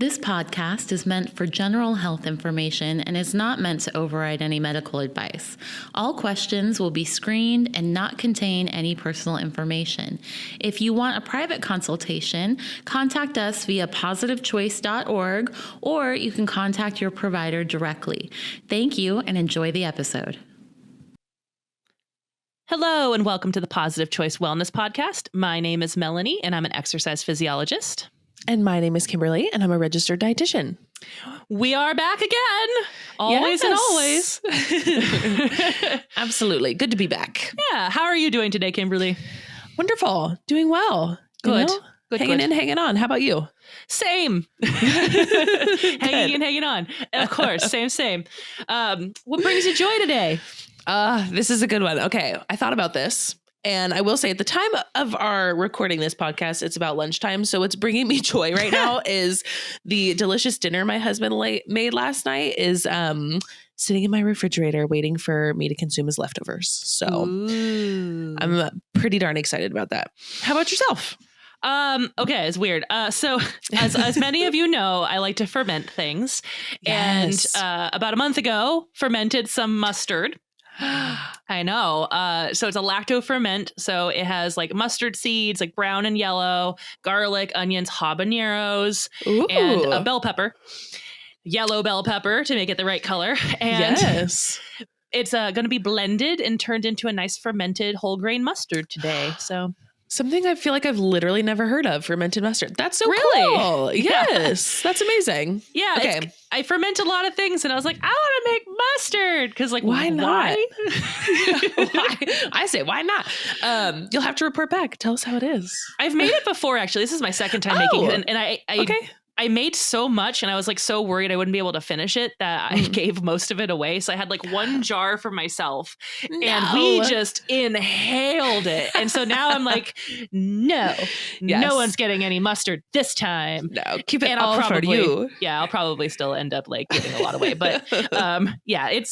This podcast is meant for general health information and is not meant to override any medical advice. All questions will be screened and not contain any personal information. If you want a private consultation, contact us via positivechoice.org, or you can contact your provider directly. Thank you and enjoy the episode. Hello and welcome to the Positive Choice Wellness Podcast. My name is Melanie and I'm an exercise physiologist. And my name is Kimberly and I'm a registered dietitian. We are back again. Always and always. Absolutely. Good to be back. Yeah. How are you doing today, Kimberly? Wonderful. Doing well. Good. You know? Good. Hanging in, hanging on. How about you? Same. Hanging on. Of course. Same. What brings you joy today? This is a good one. Okay. I thought about this. And I will say at the time of our recording this podcast, it's about lunchtime. So what's bringing me joy right now is the delicious dinner my husband made last night is sitting in my refrigerator waiting for me to consume his leftovers. So Ooh. I'm pretty darn excited about that. How about yourself? Okay, it's weird. So as many of you know, I like to ferment things. Yes. And about a month ago, fermented some mustard. I know. So it's a lacto ferment. So it has like mustard seeds, like brown and yellow, garlic, onions, habaneros, Ooh. and a bell pepper, yellow bell pepper to make it the right color. And yes. it's going to be blended and turned into a nice fermented whole grain mustard today. So Something I feel like I've literally never heard of, fermented mustard. That's so Really? cool. Yes. That's amazing. yeah, Okay. I ferment a lot of things and I was like, I want to make mustard because like, Why not? Why? I say, why not? You'll have to report back. Tell us how it is. I've made it before, actually. This is my second time making it. And I Okay. I made so much and I was like so worried I wouldn't be able to finish it that I gave most of it away. So I had like one jar for myself and we just inhaled it. And so now I'm like, no one's getting any mustard this time. No, keep it And all for you. Yeah, I'll probably still end up like giving a lot away. But yeah, I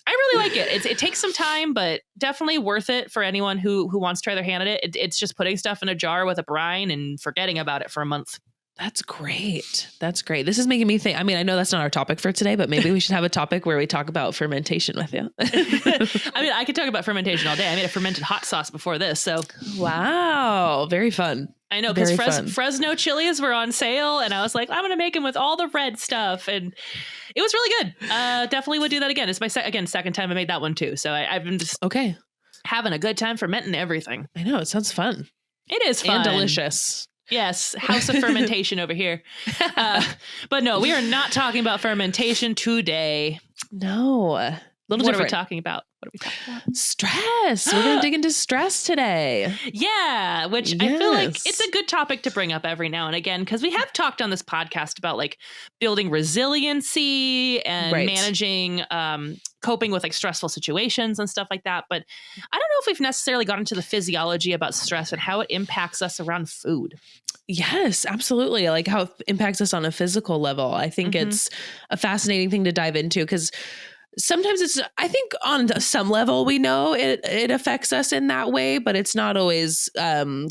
really like it. It takes some time, but definitely worth it for anyone who wants to try their hand at it. It's just putting stuff in a jar with a brine and forgetting about it for a month. That's great. That's great. This is making me think. I mean, I know that's not our topic for today, but maybe we should have a topic where we talk about fermentation with you. I mean, I could talk about fermentation all day. I made a fermented hot sauce before this. So wow. Very fun. I know, because Fresno chilies were on sale and I was like, I'm going to make them with all the red stuff. And it was really good. Definitely would do that again. It's my second time I made that one too. So I've been just having a good time fermenting everything. I know. It sounds fun. It is fun. And delicious. Yes, house of fermentation over here. But no, we are not talking about fermentation today. No. What are we talking about? Stress. We're going to dig into stress today. Yeah, which I feel like it's a good topic to bring up every now and again because we have talked on this podcast about like building resiliency and managing coping with like stressful situations and stuff like that. But I don't know if we've necessarily got into the physiology about stress and how it impacts us around food. Yes, absolutely. Like how it impacts us on a physical level. I think it's a fascinating thing to dive into because sometimes I think on some level we know it affects us in that way, but it's not always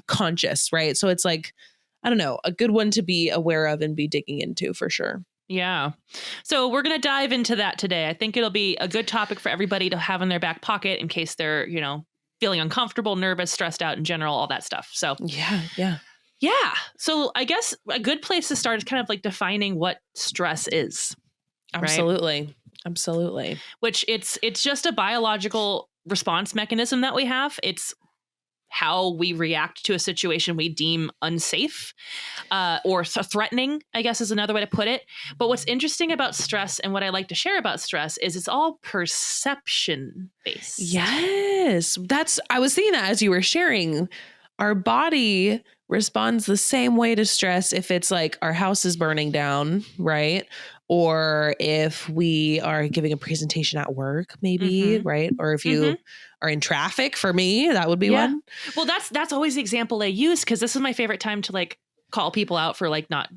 conscious, right? So it's like, I don't know, a good one to be aware of and be digging into for sure. Yeah. So we're going to dive into that today. I think it'll be a good topic for everybody to have in their back pocket in case they're, feeling uncomfortable, nervous, stressed out in general, all that stuff. So yeah. So I guess a good place to start is kind of like defining what stress is. Absolutely. Right? Absolutely. Which it's just a biological response mechanism that we have. It's how we react to a situation we deem unsafe or threatening, I guess is another way to put it. But what's interesting about stress and what I like to share about stress is it's all perception based. Yes. I was thinking that as you were sharing, our body responds the same way to stress if it's like our house is burning down, right? Or if we are giving a presentation at work, maybe, right? Or if you are in traffic, for me, that would be one. Well, that's always the example I use because this is my favorite time to like call people out for like not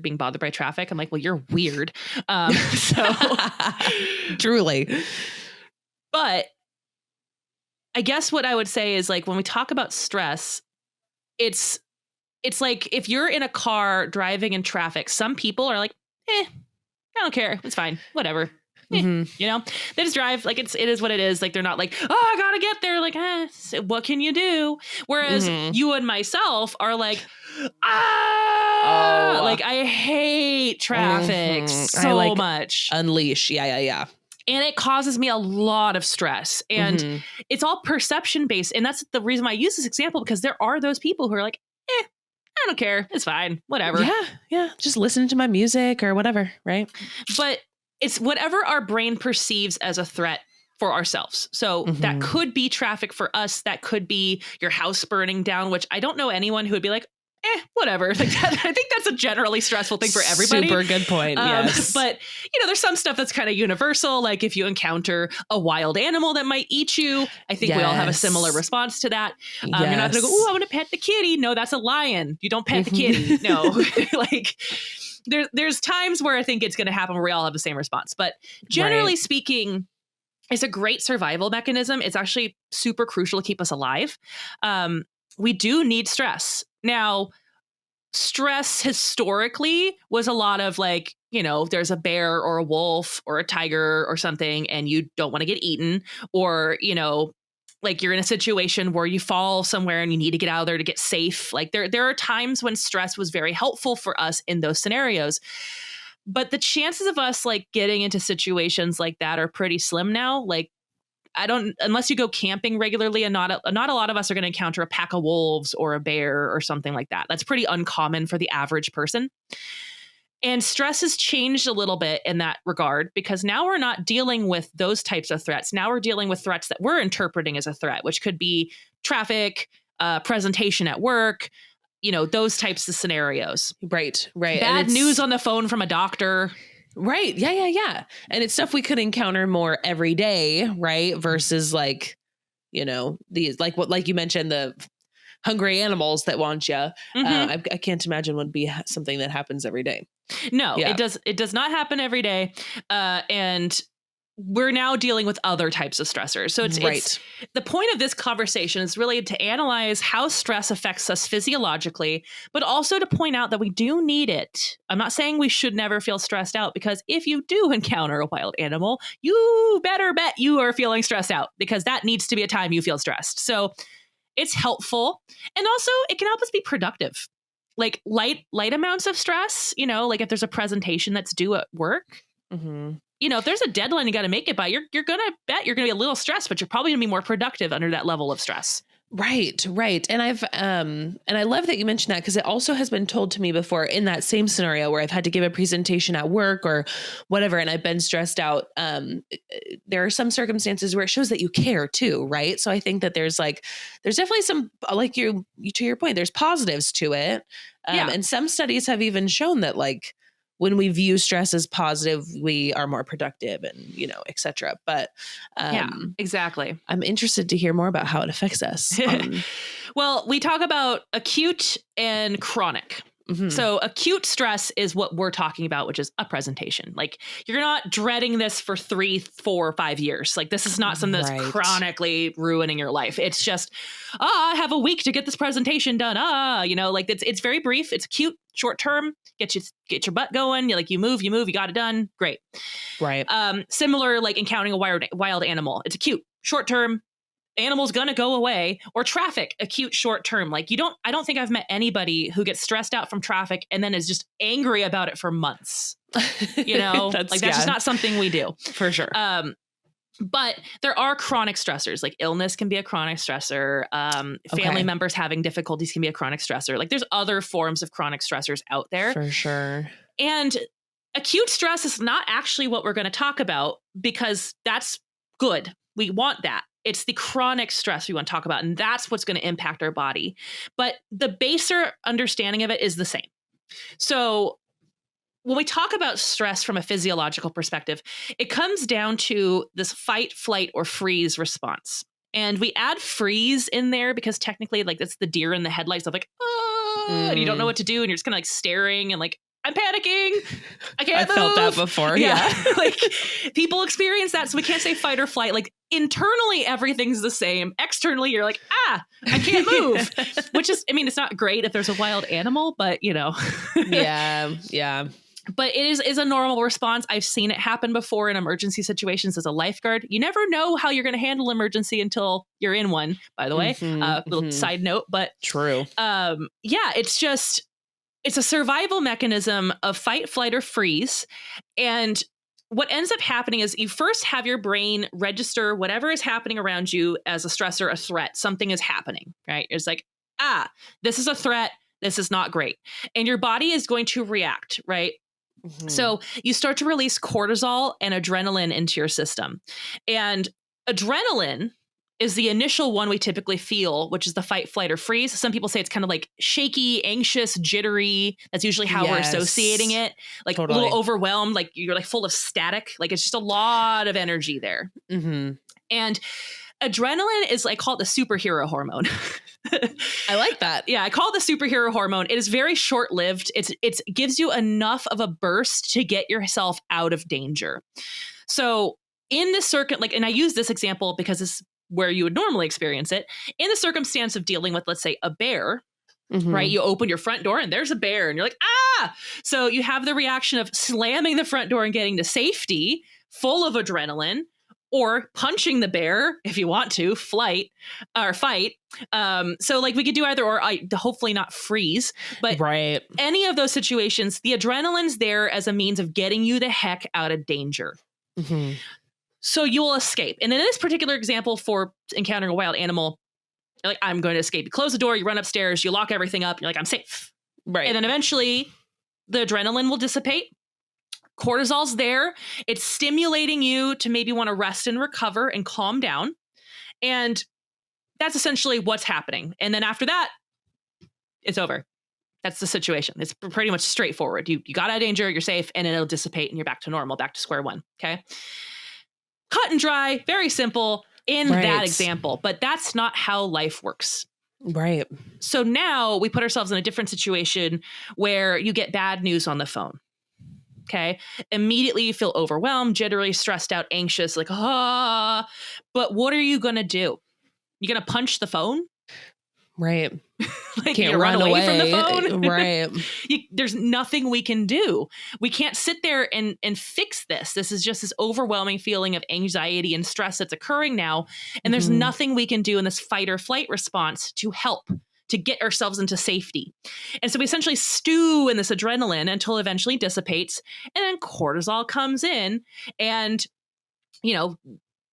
being bothered by traffic. I'm like, well, you're weird. So truly. But I guess what I would say is like when we talk about stress, it's like if you're in a car driving in traffic, some people are like, I don't care. It's fine. Whatever. Mm-hmm. You know, they just drive like it is what it is. Like they're not like, oh, I gotta get there. Like, so what can you do? Whereas you and myself are like, like I hate traffic so much. Unleash. Yeah. And it causes me a lot of stress. And it's all perception based. And that's the reason why I use this example, because there are those people who are like, I don't care. It's fine. Whatever. Yeah. Just listen to my music or whatever. Right. But it's whatever our brain perceives as a threat for ourselves. So that could be traffic for us. That could be your house burning down, which I don't know anyone who would be like, whatever. Like that, I think that's a generally stressful thing for everybody. Super good point. Yes. But, there's some stuff that's kind of universal. Like if you encounter a wild animal that might eat you, I think we all have a similar response to that. You're not going to go, oh, I want to pet the kitty. No, that's a lion. You don't pet the kitty. No, like there's times where I think it's going to happen where we all have the same response. But generally speaking, it's a great survival mechanism. It's actually super crucial to keep us alive. We do need stress. Now, stress historically was a lot of like, there's a bear or a wolf or a tiger or something, and you don't want to get eaten, or, like you're in a situation where you fall somewhere and you need to get out of there to get safe. Like there are times when stress was very helpful for us in those scenarios. But the chances of us like getting into situations like that are pretty slim now. Like unless you go camping regularly, and not a lot of us are going to encounter a pack of wolves or a bear or something like that. That's pretty uncommon for the average person. And stress has changed a little bit in that regard, because now we're not dealing with those types of threats. Now we're dealing with threats that we're interpreting as a threat, which could be traffic, presentation at work, those types of scenarios. Right. Bad news on the phone from a doctor. Right. Yeah. And it's stuff we could encounter more every day, right? Versus like, these, like you mentioned, the hungry animals that want you. I can't imagine would be something that happens every day. No, it does not happen every day. And we're now dealing with other types of stressors. So it's the point of this conversation is really to analyze how stress affects us physiologically, but also to point out that we do need it. I'm not saying we should never feel stressed out, because if you do encounter a wild animal, you better bet you are feeling stressed out, because that needs to be a time you feel stressed. So it's helpful. And also it can help us be productive. Like light amounts of stress, like if there's a presentation that's due at work, if there's a deadline you got to make it by, you're going to bet you're going to be a little stressed, but you're probably going to be more productive under that level of stress. Right. And I love that you mentioned that, because it also has been told to me before in that same scenario where I've had to give a presentation at work or whatever, and I've been stressed out. There are some circumstances where it shows that you care too. Right. So I think that there's definitely some, like you to your point, there's positives to it. And some studies have even shown that like, when we view stress as positive, we are more productive and, et cetera. But exactly. I'm interested to hear more about how it affects us. Well, we talk about acute and chronic. So acute stress is what we're talking about, which is a presentation. Like you're not dreading this for 3, 4, 5 years. Like this is not something that's chronically ruining your life. It's just, I have a week to get this presentation done. Like it's very brief. It's cute, short term. Get your butt going. You move, you got it done. Great. Right. Similar, like encountering a wild animal. It's acute, short term. Animal's gonna go away. Or traffic, acute, short term. Like I don't think I've met anybody who gets stressed out from traffic and then is just angry about it for months. That's just not something we do. For sure. But there are chronic stressors. Like illness can be a chronic stressor. Family members having difficulties can be a chronic stressor. Like there's other forms of chronic stressors out there. For sure. And acute stress is not actually what we're going to talk about, because that's good. We want that. It's the chronic stress we want to talk about, and that's what's going to impact our body. But the baser understanding of it is the same. So when we talk about stress from a physiological perspective, it comes down to this fight, flight, or freeze response. And we add freeze in there because technically, like, that's the deer in the headlights of like, and you don't know what to do, and you're just kind of like staring and like, I'm panicking. I can't move. Felt that before. Yeah. Like people experience that. So we can't say fight or flight. Like internally, everything's the same. Externally, you're like, I can't move, which is, it's not great if there's a wild animal, but Yeah. But it is a normal response. I've seen it happen before in emergency situations as a lifeguard. You never know how you're going to handle emergency until you're in one, by the way. Little side note, but true. It's a survival mechanism of fight, flight, or freeze. And what ends up happening is you first have your brain register whatever is happening around you as a stressor, a threat. Something is happening, right? It's like, this is a threat. This is not great. And your body is going to react, right? So you start to release cortisol and adrenaline into your system. And adrenaline is the initial one we typically feel, which is the fight, flight, or freeze. Some people say it's kind of like shaky, anxious, jittery. That's usually how we're associating it. Like a little overwhelmed, like you're like full of static. Like it's just a lot of energy there. And adrenaline is, I call it the superhero hormone. I like that. Yeah, I call it the superhero hormone. It is very short-lived. It gives you enough of a burst to get yourself out of danger. So in the circuit, and I use this example because it's where you would normally experience it. In the circumstance of dealing with, let's say, a bear, right? You open your front door and there's a bear and you're like, So you have the reaction of slamming the front door and getting to safety, full of adrenaline, or punching the bear if you want to, fight. So like we could do either or, hopefully not freeze, but any of those situations, the adrenaline's there as a means of getting you the heck out of danger. So you will escape. And in this particular example for encountering a wild animal, you're like, I'm going to escape. You close the door, you run upstairs, you lock everything up. You're like, I'm safe. Right. And then eventually the adrenaline will dissipate. Cortisol's there. It's stimulating you to maybe want to rest and recover and calm down. And that's essentially what's happening. And then after that, it's over. That's the situation. It's pretty much straightforward. You got out of danger, you're safe, and it'll dissipate and you're back to normal, back to square one. Okay. Cut and dry, very simple in that example, but that's not how life works. Right. So now we put ourselves in a different situation where you get bad news on the phone. Okay. Immediately you feel overwhelmed, jittery, stressed out, anxious, like, but what are you going to do? You're going to punch the phone? Right. Like can't run away from the phone. Right. There's nothing we can do. We can't sit there and fix this. This is just this overwhelming feeling of anxiety and stress that's occurring now. And there's nothing we can do in this fight or flight response to help to get ourselves into safety. And so we essentially stew in this adrenaline until it eventually dissipates. And then cortisol comes in and,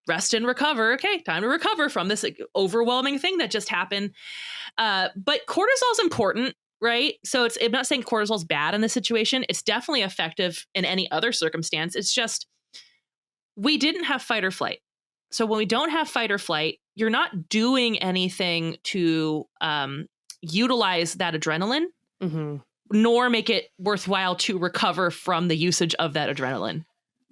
rest and recover. Okay, time to recover from this overwhelming thing that just happened. But cortisol is important, right? So I'm not saying cortisol is bad in this situation. It's definitely effective in any other circumstance. It's just, we didn't have fight or flight. So when we don't have fight or flight, you're not doing anything to utilize that adrenaline, nor make it worthwhile to recover from the usage of that adrenaline.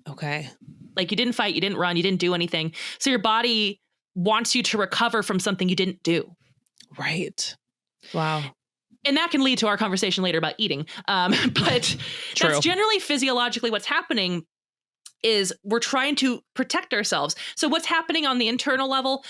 Okay. Like you didn't fight, you didn't run, you didn't do anything. So your body wants you to recover from something you didn't do. Right. Wow. And that can lead to our conversation later about eating. But that's generally physiologically what's happening is we're trying to protect ourselves. So what's happening on the internal level,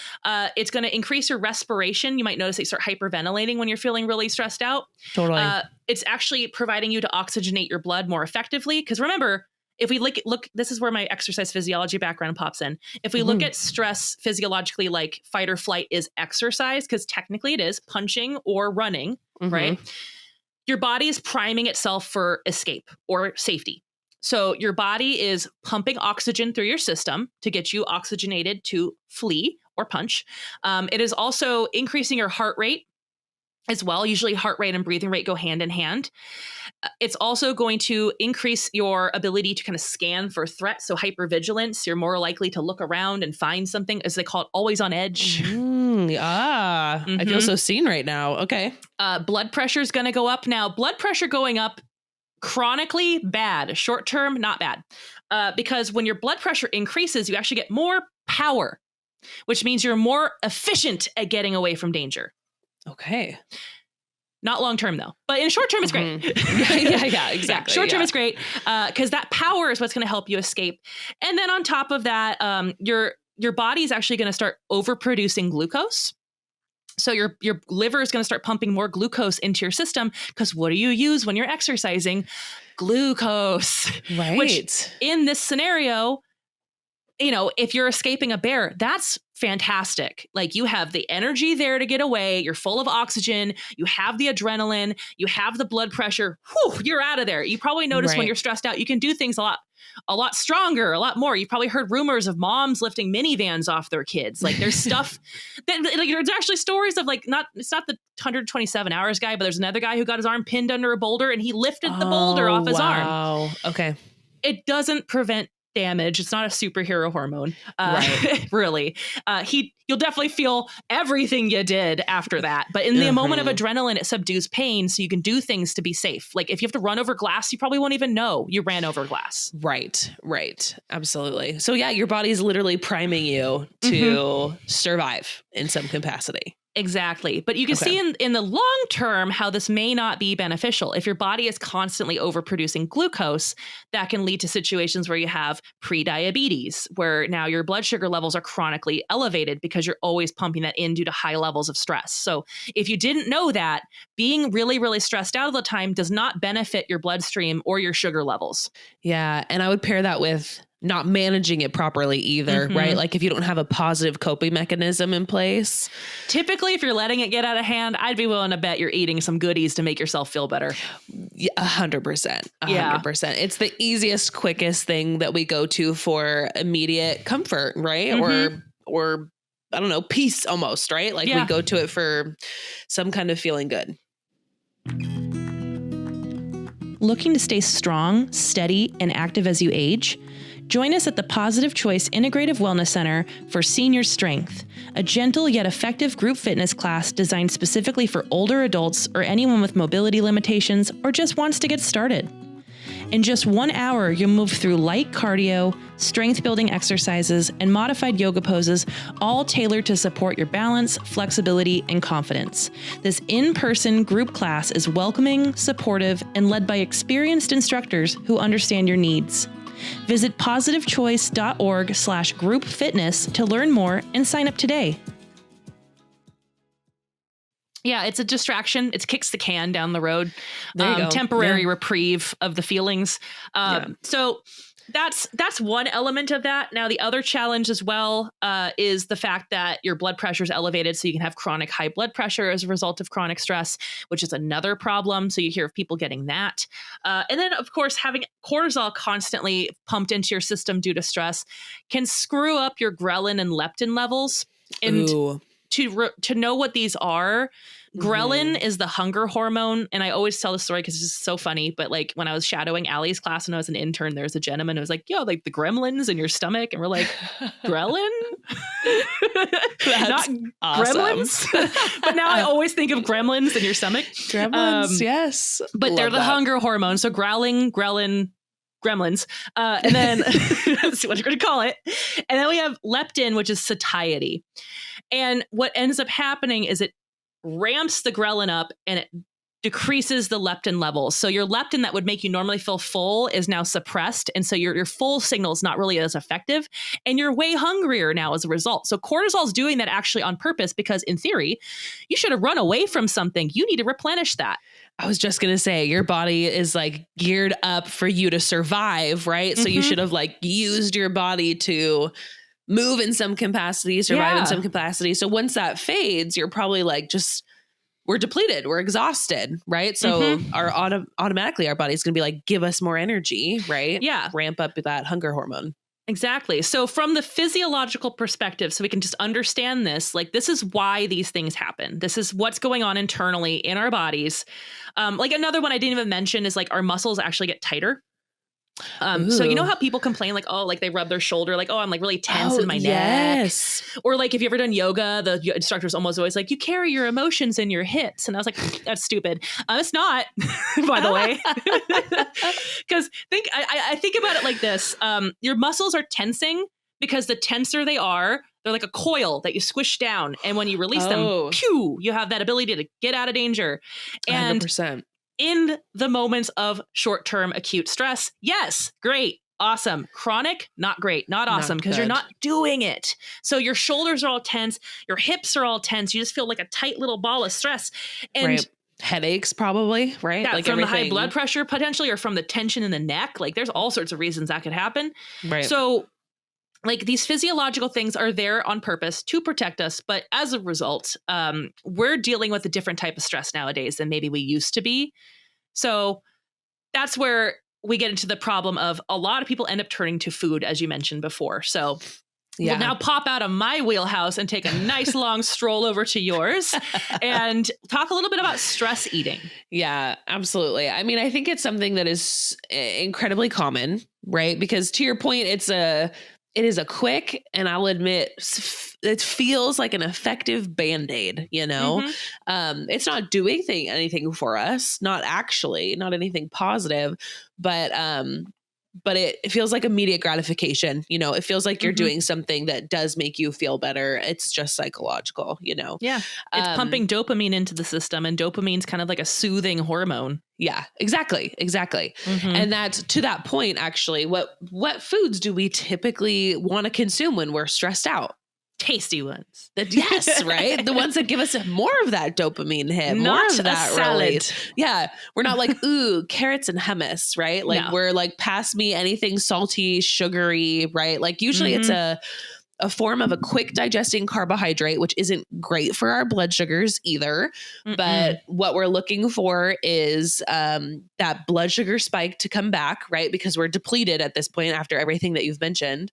it's going to increase your respiration. You might notice that you start hyperventilating when you're feeling really stressed out. Totally. It's actually providing you to oxygenate your blood more effectively. Because remember, if we look, this is where my exercise physiology background pops in. If we look at stress physiologically, like fight or flight is exercise, because technically it is punching or running, right? Your body is priming itself for escape or safety. So your body is pumping oxygen through your system to get you oxygenated to flee or punch. It is also increasing your heart rate as well. Usually heart rate and breathing rate go hand in hand. It's also going to increase your ability to kind of scan for threats. So hypervigilance, you're more likely to look around and find something, as they call it, always on edge. I feel so seen right now. Okay. Blood pressure is going to go up. Now, blood pressure going up chronically bad, short term, not bad. Because when your blood pressure increases, you actually get more power, which means you're more efficient at getting away from danger. Okay. Not long term though, but in short term, it's great. yeah, exactly. Short term is great because that power is what's going to help you escape. And then on top of that, your body is actually going to start overproducing glucose. So your liver is going to start pumping more glucose into your system, because what do you use when you're exercising? Glucose. Right. Which in this scenario, if you're escaping a bear, that's fantastic. Like, you have the energy there to get away. You're full of oxygen. You have the adrenaline. You have the blood pressure. Whew, you're out of there. You probably notice when you're stressed out, you can do things a lot stronger, a lot more. You've probably heard rumors of moms lifting minivans off their kids. Like, there's stuff that, like, there's actually stories of, like, it's not the 127 hours guy, but there's another guy who got his arm pinned under a boulder and he lifted the boulder off his arm. Wow. Okay. It doesn't prevent damage. It's not a superhero hormone. Really. You'll definitely feel everything you did after that. But in the moment of adrenaline, it subdues pain, so you can do things to be safe. Like, if you have to run over glass, you probably won't even know you ran over glass. Right. Absolutely. So yeah, your body's literally priming you to survive in some capacity. Exactly. But you can see in the long term how this may not be beneficial. If your body is constantly overproducing glucose, that can lead to situations where you have prediabetes, where now your blood sugar levels are chronically elevated because you're always pumping that in due to high levels of stress. So if you didn't know that, being really, really stressed out all the time does not benefit your bloodstream or your sugar levels. Yeah. And I would pair that with not managing it properly either, right? Like, if you don't have a positive coping mechanism in place. Typically, if you're letting it get out of hand, I'd be willing to bet you're eating some goodies to make yourself feel better. 100%. 100%. It's the easiest, quickest thing that we go to for immediate comfort, right? Or I don't know, peace almost, right? Like, we go to it for some kind of feeling good. Looking to stay strong, steady, and active as you age? Join us at the Positive Choice Integrative Wellness Center for Senior Strength, a gentle yet effective group fitness class designed specifically for older adults or anyone with mobility limitations or just wants to get started. In just 1 hour, you'll move through light cardio, strength-building exercises, and modified yoga poses, all tailored to support your balance, flexibility, and confidence. This in-person group class is welcoming, supportive, and led by experienced instructors who understand your needs. Visit positivechoice.org/group fitness to learn more and sign up today. Yeah, it's a distraction. It kicks the can down the road. There you go. Temporary reprieve of the feelings. So that's one element of that. Now, the other challenge as well is the fact that your blood pressure is elevated. So you can have chronic high blood pressure as a result of chronic stress, which is another problem. So you hear of people getting that. And then, of course, having cortisol constantly pumped into your system due to stress can screw up your ghrelin and leptin levels. And to know what these are, ghrelin is the hunger hormone. And I always tell the story because it's just so funny. But like when I was shadowing Allie's class when I was an intern, there was a gentleman who was like, yo, like the gremlins in your stomach. And we're like, ghrelin? Not awesome. Gremlins? But now I always think of gremlins in your stomach. Gremlins, yes. But they're the hunger hormone. So gremlins. And then let's see what you're going to call it. And then we have leptin, which is satiety. And what ends up happening is it ramps the ghrelin up and it decreases the leptin levels. So your leptin that would make you normally feel full is now suppressed. And so your full signal is not really as effective. And you're way hungrier now as a result. So cortisol is doing that actually on purpose because in theory, you should have run away from something. You need to replenish that. I was just going to say, your body is like geared up for you to survive, right? So you should have like used your body to move in some capacity, survive in some capacity. So once that fades, you're probably like, we're depleted, we're exhausted, right? So automatically our body's going to be like, give us more energy, right? Yeah. Ramp up that hunger hormone. Exactly. So from the physiological perspective, so we can just understand this, like this is why these things happen. This is what's going on internally in our bodies. Like another one I didn't even mention is like our muscles actually get tighter. So you know how people complain like, oh, like they rub their shoulder, like, oh, I'm like really tense in my neck. Or like if you've ever done yoga, the instructor's almost always like, you carry your emotions in your hips. And I was like, that's stupid. It's not, by the way. Because I think about it like this. Your muscles are tensing because the tenser they are, they're like a coil that you squish down. And when you release them, pew, you have that ability to get out of danger. And 100%. In the moments of short-term acute stress, yes, great. awesome. Chronic, not great, not awesome, because you're not doing it. So your shoulders are all tense, your hips are all tense. You just feel like a tight little ball of stress. And headaches probably, right? Yeah, like from the high blood pressure potentially, or from the tension in the neck. Like there's all sorts of reasons that could happen. Right. So like these physiological things are there on purpose to protect us. But as a result, we're dealing with a different type of stress nowadays than maybe we used to be. So that's where we get into the problem of a lot of people end up turning to food, as you mentioned before. So we'll now pop out of my wheelhouse and take a nice long stroll over to yours and talk a little bit about stress eating. Yeah, absolutely. I mean, I think it's something that is incredibly common, right? Because to your point, it is a quick, and I'll admit, it feels like an effective Band-Aid, you know? It's not doing anything for us, not anything positive, but it feels like immediate gratification. You know, it feels like you're doing something that does make you feel better. It's just psychological, you know? Yeah. It's pumping dopamine into the system, and dopamine's kind of like a soothing hormone. Yeah, exactly. And that's to that point, actually, what foods do we typically want to consume when we're stressed out? Tasty ones. Yes, right? The ones that give us more of that dopamine hit. Not more of that a salad. Release. Yeah. We're not like, ooh, carrots and hummus, right? Like we're like, pass me anything salty, sugary, right? Like usually it's a form of a quick digesting carbohydrate, which isn't great for our blood sugars either. But what we're looking for is that blood sugar spike to come back, right? Because we're depleted at this point after everything that you've mentioned.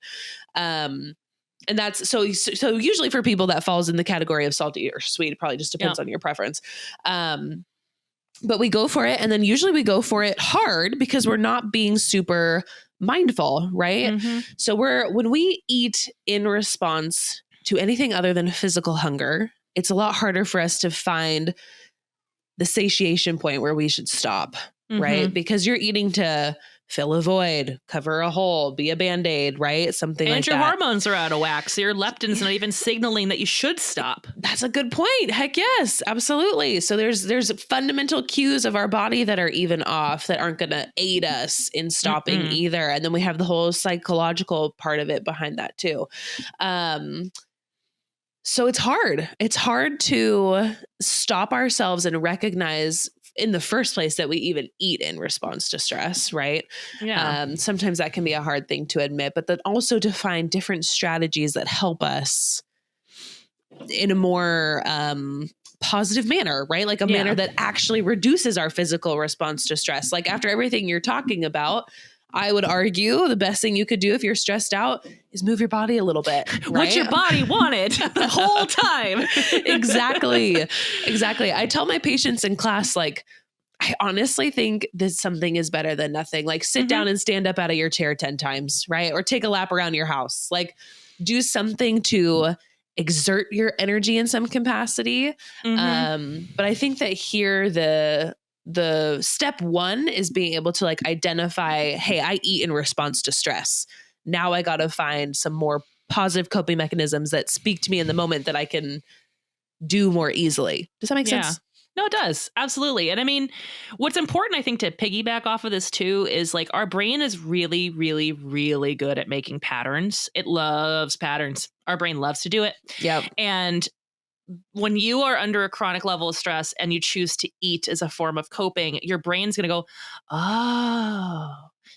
And that's so usually for people that falls in the category of salty or sweet. It probably just depends on your preference. But we go for it. And then usually we go for it hard because we're not being super mindful, right? So when we eat in response to anything other than physical hunger, it's a lot harder for us to find the satiation point where we should stop, right? Because you're eating to fill a void, cover a hole, be a Band-Aid, right? Something like that. And your hormones are out of whack. So your leptin's not even signaling that you should stop. That's a good point. Heck yes, absolutely. So there's fundamental cues of our body that are even off, that aren't going to aid us in stopping either. And then we have the whole psychological part of it behind that too. So it's hard. It's hard to stop ourselves and recognize in the first place that we even eat in response to stress, right? Yeah. Sometimes that can be a hard thing to admit, but then also to find different strategies that help us in a more positive manner, right? Like a manner that actually reduces our physical response to stress. Like after everything you're talking about, I would argue the best thing you could do if you're stressed out is move your body a little bit. Right? What your body wanted the whole time. Exactly. I tell my patients in class, like, I honestly think that something is better than nothing. Like sit down and stand up out of your chair 10 times, right? Or take a lap around your house. Like do something to exert your energy in some capacity. But I think that here the step one is being able to like identify, hey, I eat in response to stress. Now I got to find some more positive coping mechanisms that speak to me in the moment that I can do more easily. Does that make sense? No, it does. Absolutely. And I mean, what's important, I think, to piggyback off of this too, is like our brain is really, really, really good at making patterns. It loves patterns. Our brain loves to do it. Yep. And when you are under a chronic level of stress and you choose to eat as a form of coping, your brain's going to go, oh,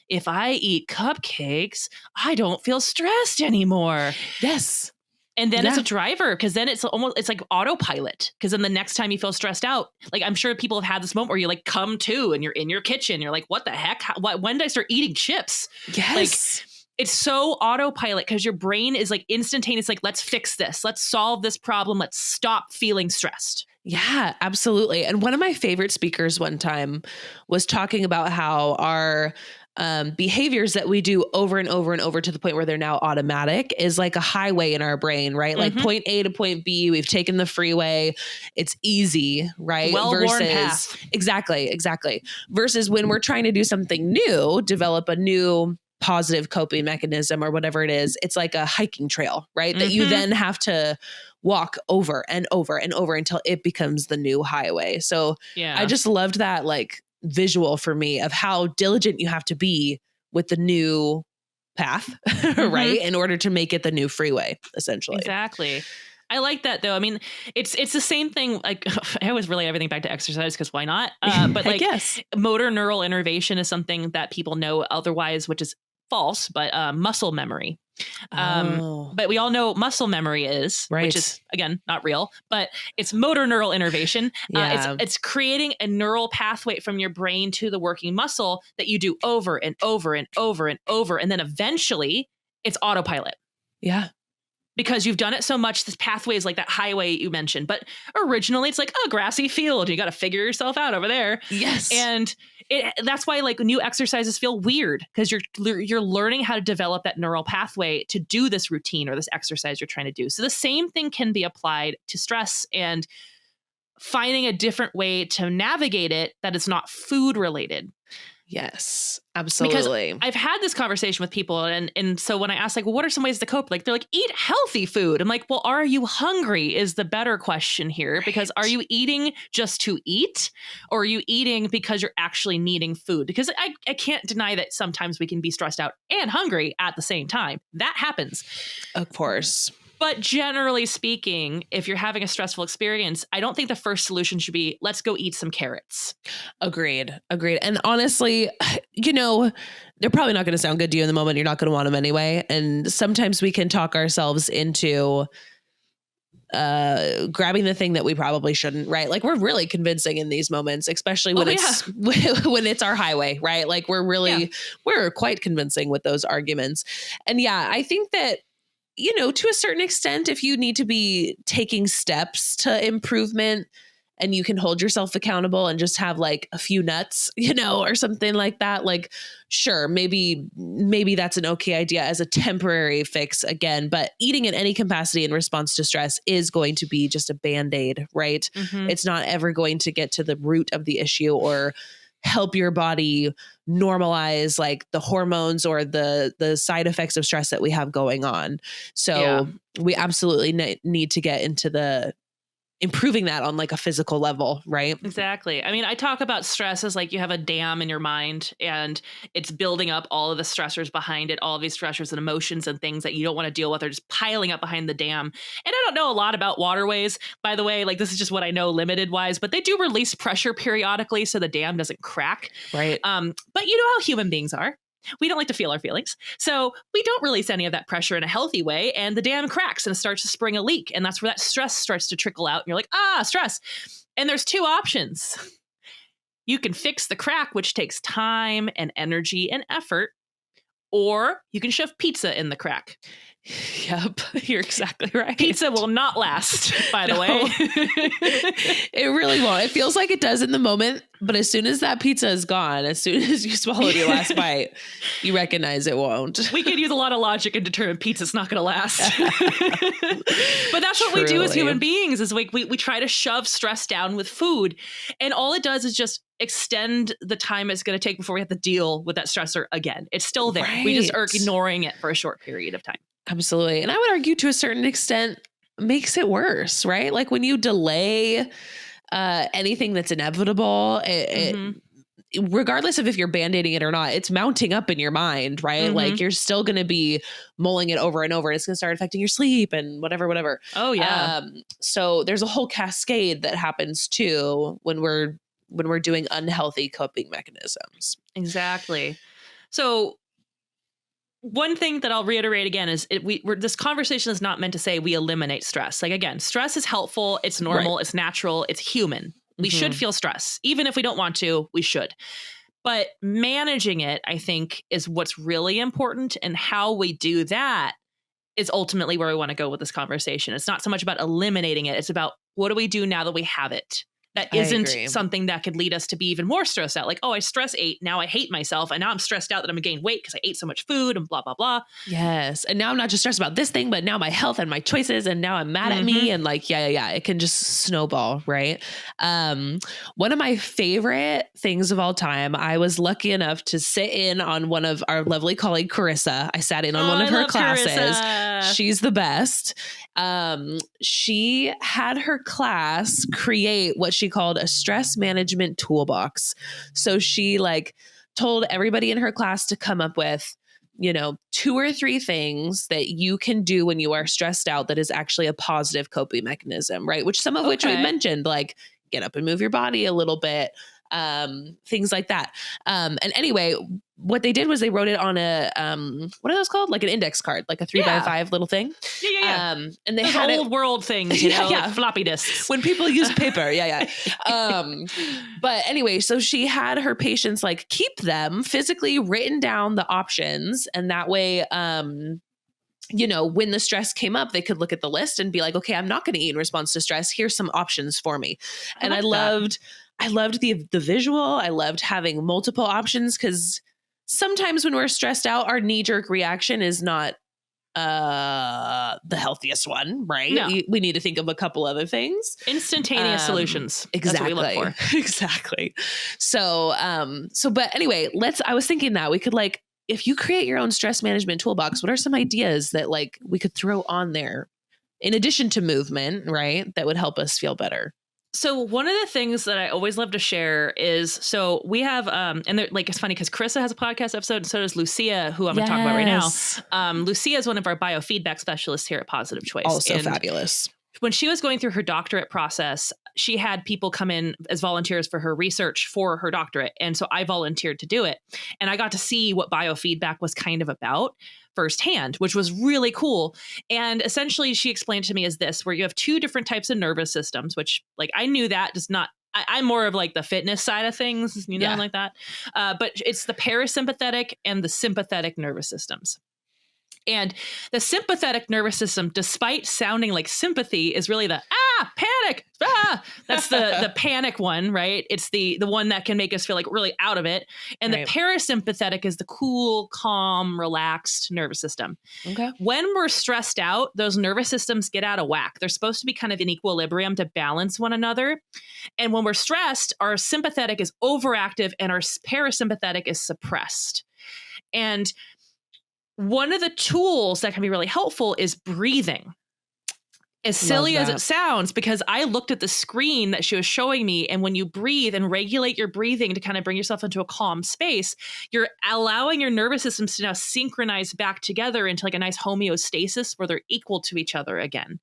if I eat cupcakes, I don't feel stressed anymore. Yes. And then it's a driver, because then it's like autopilot. Because then the next time you feel stressed out, like I'm sure people have had this moment where you like come to and you're in your kitchen. You're like, what the heck? When did I start eating chips? Yes. Like, it's so autopilot because your brain is like instantaneous. Like, let's fix this. Let's solve this problem. Let's stop feeling stressed. Yeah, absolutely. And one of my favorite speakers one time was talking about how our behaviors that we do over and over and over to the point where they're now automatic is like a highway in our brain, right? Like point A to point B, we've taken the freeway. It's easy, right? Well-worn path. Exactly. Versus when we're trying to do something new, develop a new positive coping mechanism or whatever it is, it's like a hiking trail, right? That you then have to walk over and over and over until it becomes the new highway. So I just loved that like visual for me of how diligent you have to be with the new path, right? In order to make it the new freeway, essentially. Exactly. I like that though. I mean, it's the same thing. Like I always relate everything back to exercise because why not? But like motor neural innervation is something that people know otherwise, which is false, but muscle memory. But we all know muscle memory is, which is again, not real, but it's motor neural innervation. It's creating a neural pathway from your brain to the working muscle that you do over and over and over and over. And then eventually it's autopilot. Yeah. Because you've done it so much, this pathway is like that highway you mentioned. But originally it's like a grassy field. You got to figure yourself out over there. Yes. And that's why like new exercises feel weird because you're learning how to develop that neural pathway to do this routine or this exercise you're trying to do. So the same thing can be applied to stress and finding a different way to navigate it that is not food related. Yes, absolutely. Because I've had this conversation with people. And so when I ask, like, well, what are some ways to cope? Like, they're like, eat healthy food. I'm like, well, are you hungry is the better question here. Because are you eating just to eat? Or are you eating because you're actually needing food? Because I can't deny that sometimes we can be stressed out and hungry at the same time. That happens. Of course. But generally speaking, if you're having a stressful experience, I don't think the first solution should be, let's go eat some carrots. Agreed. And honestly, they're probably not going to sound good to you in the moment. You're not going to want them anyway. And sometimes we can talk ourselves into grabbing the thing that we probably shouldn't, right? Like we're really convincing in these moments, especially when when it's our highway, right? Like we're quite convincing with those arguments. And I think that, to a certain extent, if you need to be taking steps to improvement and you can hold yourself accountable and just have like a few nuts, or something like that, like, sure, maybe that's an okay idea as a temporary fix again, but eating in any capacity in response to stress is going to be just a Band-Aid, right? Mm-hmm. It's not ever going to get to the root of the issue or help your body normalize like the hormones or the side effects of stress that we have going on. So we absolutely need to get into the improving that on like a physical level, right? Exactly. I mean, I talk about stress as like you have a dam in your mind and it's building up all of the stressors behind it, all of these stressors and emotions and things that you don't want to deal with are just piling up behind the dam. And I don't know a lot about waterways, by the way, like this is just what I know limited wise, but they do release pressure periodically so the dam doesn't crack. Right. But you know how human beings are. We don't like to feel our feelings. So we don't release any of that pressure in a healthy way. And the dam cracks and it starts to spring a leak. And that's where that stress starts to trickle out. And you're like, stress. And there's two options. You can fix the crack, which takes time and energy and effort, or you can shove pizza in the crack. Yep, you're exactly right. Pizza will not last, by the way. It really won't. It feels like it does in the moment, but as soon as that pizza is gone, as soon as you swallowed your last bite, you recognize it won't. We could use a lot of logic and determine pizza's not going to last. But that's what we do as human beings is we try to shove stress down with food. And all it does is just extend the time it's going to take before we have to deal with that stressor again. It's still there. Right. We just are ignoring it for a short period of time. Absolutely. And I would argue to a certain extent makes it worse, right? Like when you delay anything that's inevitable, regardless of if you're Band-Aiding it or not, it's mounting up in your mind, right? Mm-hmm. Like you're still going to be mulling it over and over. And it's going to start affecting your sleep and whatever. Oh yeah. So there's a whole cascade that happens too when we're doing unhealthy coping mechanisms. Exactly. So one thing that I'll reiterate again is this conversation is not meant to say we eliminate stress. Like again, stress is helpful. It's normal. Right. It's natural. It's human. We should feel stress. Even if we don't want to, we should. But managing it, I think, is what's really important. And how we do that is ultimately where we want to go with this conversation. It's not so much about eliminating it. It's about what do we do now that we have it? That isn't something that could lead us to be even more stressed out. Like, I stress ate. Now I hate myself. And now I'm stressed out that I'm going to gain weight because I ate so much food and blah, blah, blah. Yes. And now I'm not just stressed about this thing, but now my health and my choices. And now I'm mad at me. And like, it can just snowball. Right. One of my favorite things of all time, I was lucky enough to sit in on one of our lovely colleague, Carissa. I sat in on one of her classes. Carissa. She's the best. She had her class create what she called a stress management toolbox. So she told everybody in her class to come up with 2 or 3 things that you can do when you are stressed out that is actually a positive coping mechanism, right? Which some of which we mentioned, like get up and move your body a little bit, things like that. And anyway, what they did was they wrote it on a, what are those called? Like an index card, like a 3x5 little thing. Yeah. And they those had old world things, like floppy disks. When people use paper. But anyway, so she had her patients like keep them physically written down the options. And that way, when the stress came up, they could look at the list and be like, okay, I'm not going to eat in response to stress. Here's some options for me. And I loved the visual. I loved having multiple options because sometimes when we're stressed out, our knee-jerk reaction is not the healthiest one, right? No. We need to think of a couple other things. Instantaneous solutions. Exactly. That's what we look for. Exactly. So, but anyway, I was thinking that we could like, if you create your own stress management toolbox, what are some ideas that like we could throw on there in addition to movement, right? That would help us feel better. So one of the things that I always love to share is, so we have, and like, it's funny because Carissa has a podcast episode and so does Lucia, who I'm going to talk about right now. Lucia is one of our biofeedback specialists here at Positive Choice. Also fabulous. When she was going through her doctorate process, she had people come in as volunteers for her research for her doctorate. And so I volunteered to do it. And I got to see what biofeedback was kind of about firsthand, which was really cool. And essentially she explained to me as this, where you have 2 different types of nervous systems, which like I knew that, just not, I'm more of like the fitness side of things, like that. But it's the parasympathetic and the sympathetic nervous systems. And the sympathetic nervous system, despite sounding like sympathy, is really the panic. That's the panic one, right? It's the one that can make us feel like really out of it. And the parasympathetic is the cool, calm, relaxed nervous system. Okay. When we're stressed out, those nervous systems get out of whack. They're supposed to be kind of in equilibrium to balance one another. And when we're stressed, our sympathetic is overactive and our parasympathetic is suppressed. And one of the tools that can be really helpful is breathing. As silly as it sounds, because I looked at the screen that she was showing me, and when you breathe and regulate your breathing to kind of bring yourself into a calm space, you're allowing your nervous systems to now synchronize back together into like a nice homeostasis where they're equal to each other again.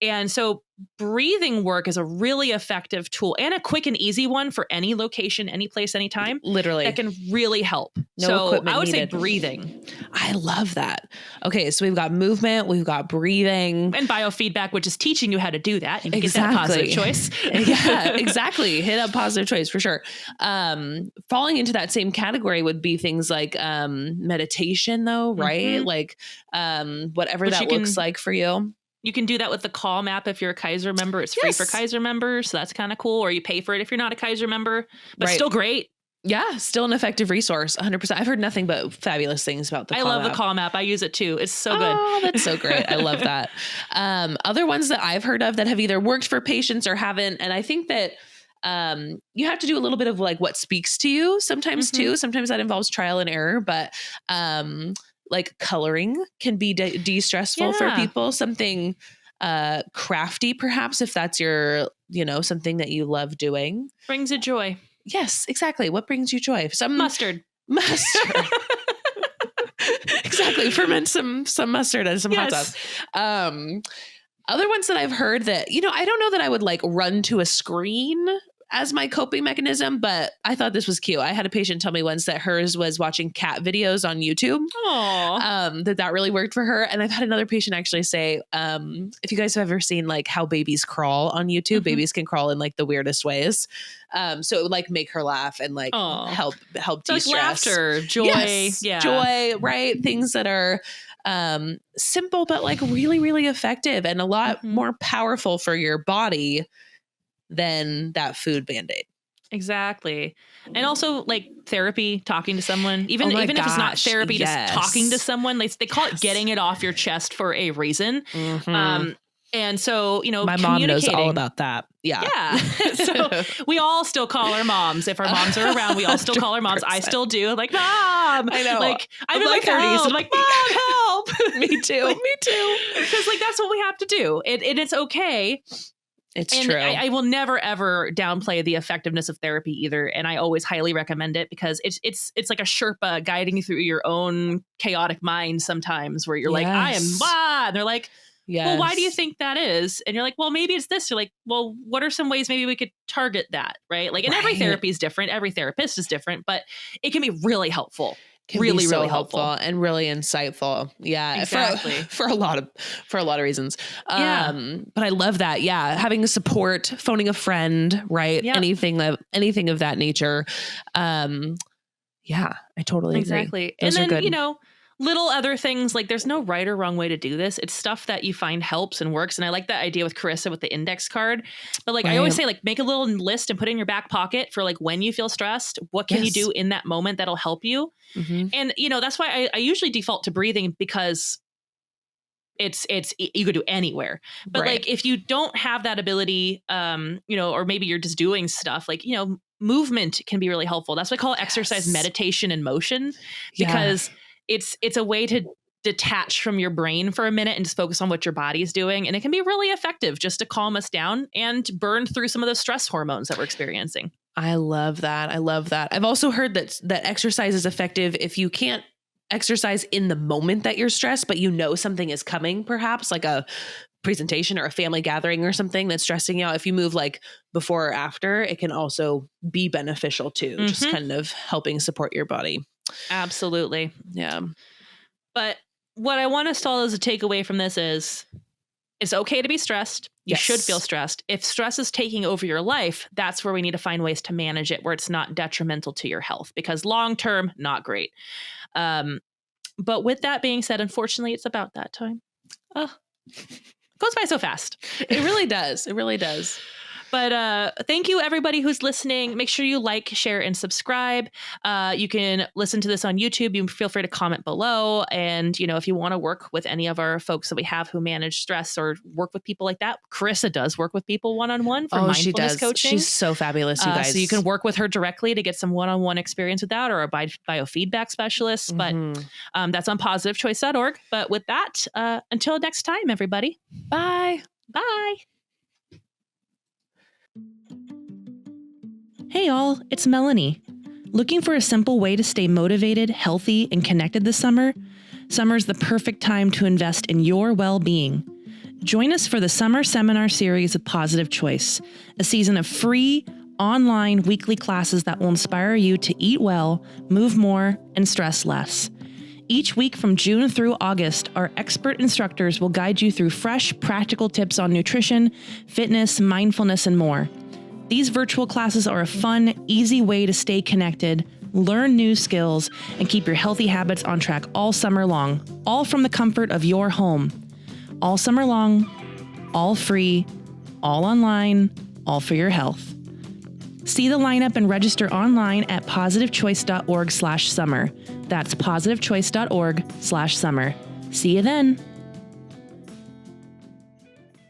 And so breathing work is a really effective tool and a quick and easy one for any location, any place, anytime. Literally. That can really help. No equipment I would needed. say breathing. I love that. Okay, so we've got movement, we've got breathing. And biofeedback, which is teaching you how to do that. You can get that Positive Choice. Yeah, exactly. Hit up Positive Choice for sure. Falling into that same category would be things like meditation though, right? Mm-hmm. Like whatever that looks like for you. You can do that with the Calm app if you're a Kaiser member. It's free for Kaiser members, so that's kind of cool. Or you pay for it if you're not a Kaiser member, but still great. Yeah, still an effective resource, 100%. I've heard nothing but fabulous things about the Calm app. I love the Calm app. I use it too. It's so good. Oh, that's so great. I love that. Other ones that I've heard of that have either worked for patients or haven't, and I think that you have to do a little bit of like what speaks to you sometimes too. Sometimes that involves trial and error, but like coloring can be de-stressful for people. Something crafty, perhaps, if that's your, something that you love doing. Brings you joy. Yes, exactly. What brings you joy? Some mustard. Exactly. Ferment some mustard and some hot sauce. Other ones that I've heard that, I don't know that I would like run to a screen as my coping mechanism, but I thought this was cute. I had a patient tell me once that hers was watching cat videos on YouTube. That really worked for her. And I've had another patient actually say, if you guys have ever seen like how babies crawl on YouTube, babies can crawl in like the weirdest ways. So it would like make her laugh and like help de-stress. Like laughter, joy, joy, right? Things that are simple, but like really, really effective and a lot more powerful for your body than that food Band-Aid. Exactly. And also like therapy, talking to someone, even if it's not therapy, just talking to someone, they call it getting it off your chest for a reason. And so, my mom knows all about that. Yeah. So we all still call our moms. If our moms are around, we all still call our moms. I still do. Like, Mom. I know. Like, I'm in my 30s. I'm like, Mom, help. Me too. Me too. Because like, that's what we have to do. And it's okay. It's and true. I will never ever downplay the effectiveness of therapy either, and I always highly recommend it because it's like a Sherpa guiding you through your own chaotic mind sometimes, where you're like, I am blah, and they're like, well, why do you think that is? And you're like, well, maybe it's this. You're like, well, what are some ways maybe we could target that, right? Like, and every therapy is different, every therapist is different, but it can be really helpful. Really helpful and really insightful. Yeah. Exactly. For a lot of reasons. But I love that. Yeah. Having support, phoning a friend, right? Yep. Anything of that nature. Yeah, I totally agree. Exactly. Those and then, little other things, like there's no right or wrong way to do this. It's stuff that you find helps and works. And I like that idea with Carissa with the index card. But like I always say, like make a little list and put it in your back pocket for like when you feel stressed. What can you do in that moment that'll help you? Mm-hmm. And that's why I usually default to breathing, because it's you could do anywhere. But like if you don't have that ability, or maybe you're just doing stuff like, movement can be really helpful. That's what I call exercise, meditation, and motion, because it's a way to detach from your brain for a minute and just focus on what your body's doing. And it can be really effective just to calm us down and burn through some of those stress hormones that we're experiencing. I love that. I've also heard that exercise is effective if you can't exercise in the moment that you're stressed, but something is coming, perhaps like a presentation or a family gathering or something that's stressing you out. If you move like before or after, it can also be beneficial too, just kind of helping support your body. Absolutely. Yeah. But what I want us all as a takeaway from this is it's okay to be stressed. You should feel stressed. If stress is taking over your life, that's where we need to find ways to manage it where it's not detrimental to your health, because long-term, not great. But with that being said, unfortunately, it's about that time. Goes by so fast. It really does. It really does. But thank you, everybody who's listening. Make sure you like, share, and subscribe. You can listen to this on YouTube. You feel free to comment below. And, if you want to work with any of our folks that we have who manage stress or work with people like that, Carissa does work with people one-on-one for mindfulness coaching. She's so fabulous, you guys. So you can work with her directly to get some one-on-one experience with that, or a biofeedback specialist. But that's on positivechoice.org. But with that, until next time, everybody. Bye. Bye. Hey all, it's Melanie. Looking for a simple way to stay motivated, healthy, and connected this summer? Summer's the perfect time to invest in your well-being. Join us for the Summer Seminar Series of Positive Choice, a season of free, online weekly classes that will inspire you to eat well, move more, and stress less. Each week from June through August, our expert instructors will guide you through fresh, practical tips on nutrition, fitness, mindfulness, and more. These virtual classes are a fun, easy way to stay connected, learn new skills, and keep your healthy habits on track all summer long, all from the comfort of your home. All summer long, all free, all online, all for your health. See the lineup and register online at positivechoice.org/summer. That's positivechoice.org/summer. See you then.